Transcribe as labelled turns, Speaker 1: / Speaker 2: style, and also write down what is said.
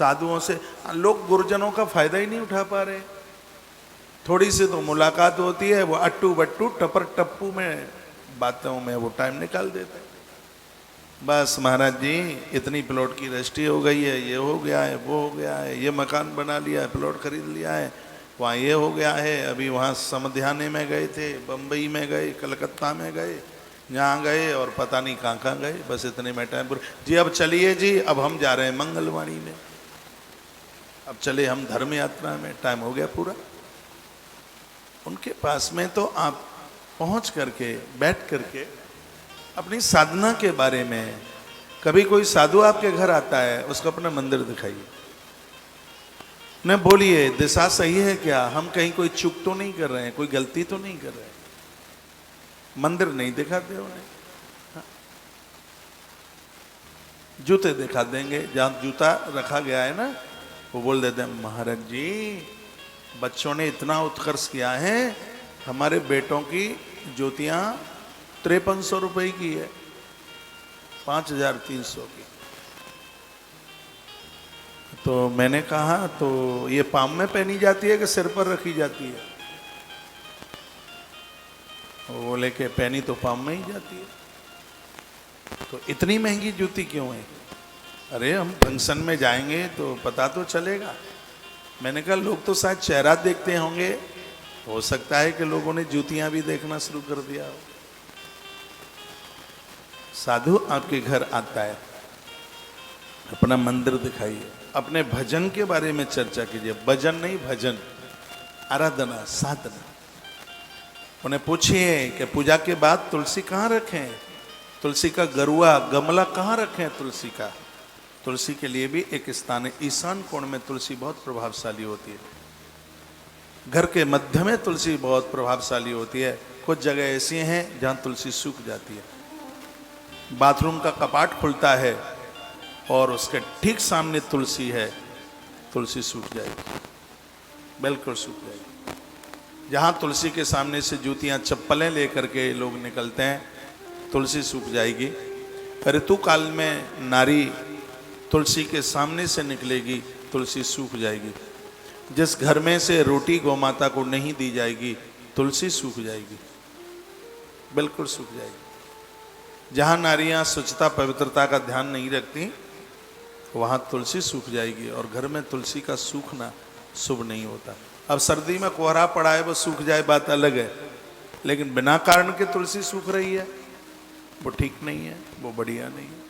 Speaker 1: साधुओं से लोग गुरुजनों का फायदा ही नहीं उठा पा रहे। थोड़ी सी तो मुलाकात होती है, वो अट्टू बट्टू टपर टप्पू में बातों में वो टाइम निकाल देते हैं। बस महाराज जी इतनी प्लॉट की रजिस्ट्री हो गई है, ये हो गया है, वो हो गया है, ये मकान बना लिया है, प्लॉट खरीद लिया है, वहाँ ये हो गया है, अभी वहाँ समध्याने में गए थे, बम्बई में गए, कलकत्ता में गए, यहाँ गए और पता नहीं कहाँ कहाँ गए। बस इतने में टाइम पूरा। जी अब चलिए जी, अब हम जा रहे हैं मंगलवाणी में, अब चले हम धर्म यात्रा में, टाइम हो गया पूरा। उनके पास में तो आप पहुँच करके बैठ करके अपनी साधना के बारे में, कभी कोई साधु आपके घर आता है उसको अपना मंदिर दिखाइए, न बोलिए दिशा सही है क्या, हम कहीं कोई चूक तो नहीं कर रहे हैं, कोई गलती तो नहीं कर रहे हैं। मंदिर नहीं दिखाते उन्हें, हाँ। जूते दिखा देंगे, जहां जूता रखा गया है ना वो बोल देते हैं महाराज जी बच्चों ने इतना उत्कर्ष किया है, हमारे बेटों की जूतियां 5300 रुपए की है, 5300 की। तो मैंने कहा तो ये पाम में पहनी जाती है कि सिर पर रखी जाती है? वो लेके पहनी तो पाम में ही जाती है। तो इतनी महंगी जूती क्यों है? अरे हम फंक्शन में जाएंगे तो पता तो चलेगा। मैंने कहा लोग तो शायद चेहरा देखते होंगे, हो सकता है कि लोगों ने जूतियां भी देखना शुरू कर दिया हो। साधु आपके घर आता है, अपना मंदिर दिखाइए, अपने भजन के बारे में चर्चा कीजिए, भजन नहीं भजन, आराधना साधना। उन्हें पूछिए कि पूजा के बाद तुलसी कहाँ रखें, तुलसी का गरुआ गमला कहाँ रखें, तुलसी का, तुलसी के लिए भी एक स्थान है। ईशान कोण में तुलसी बहुत प्रभावशाली होती है, घर के मध्य में तुलसी बहुत प्रभावशाली होती है। कुछ जगह ऐसी हैं जहाँ तुलसी सूख जाती है। बाथरूम का कपाट खुलता है और उसके ठीक सामने तुलसी है, तुलसी सूख जाएगी, बिल्कुल सूख जाएगी। जहाँ तुलसी के सामने से जूतियाँ चप्पलें लेकर के लोग निकलते हैं, तुलसी सूख जाएगी। ऋतु काल में नारी तुलसी के सामने से निकलेगी, तुलसी सूख जाएगी। जिस घर में से रोटी गौमाता को नहीं दी जाएगी, तुलसी सूख जाएगी, बिल्कुल सूख जाएगी। जहाँ नारियाँ स्वच्छता पवित्रता का ध्यान नहीं रखती, वहाँ तुलसी सूख जाएगी। और घर में तुलसी का सूखना शुभ नहीं होता। अब सर्दी में कोहरा पड़ा है, वो सूख जाए बात अलग है, लेकिन बिना कारण के तुलसी सूख रही है, वो ठीक नहीं है, वो बढ़िया नहीं है।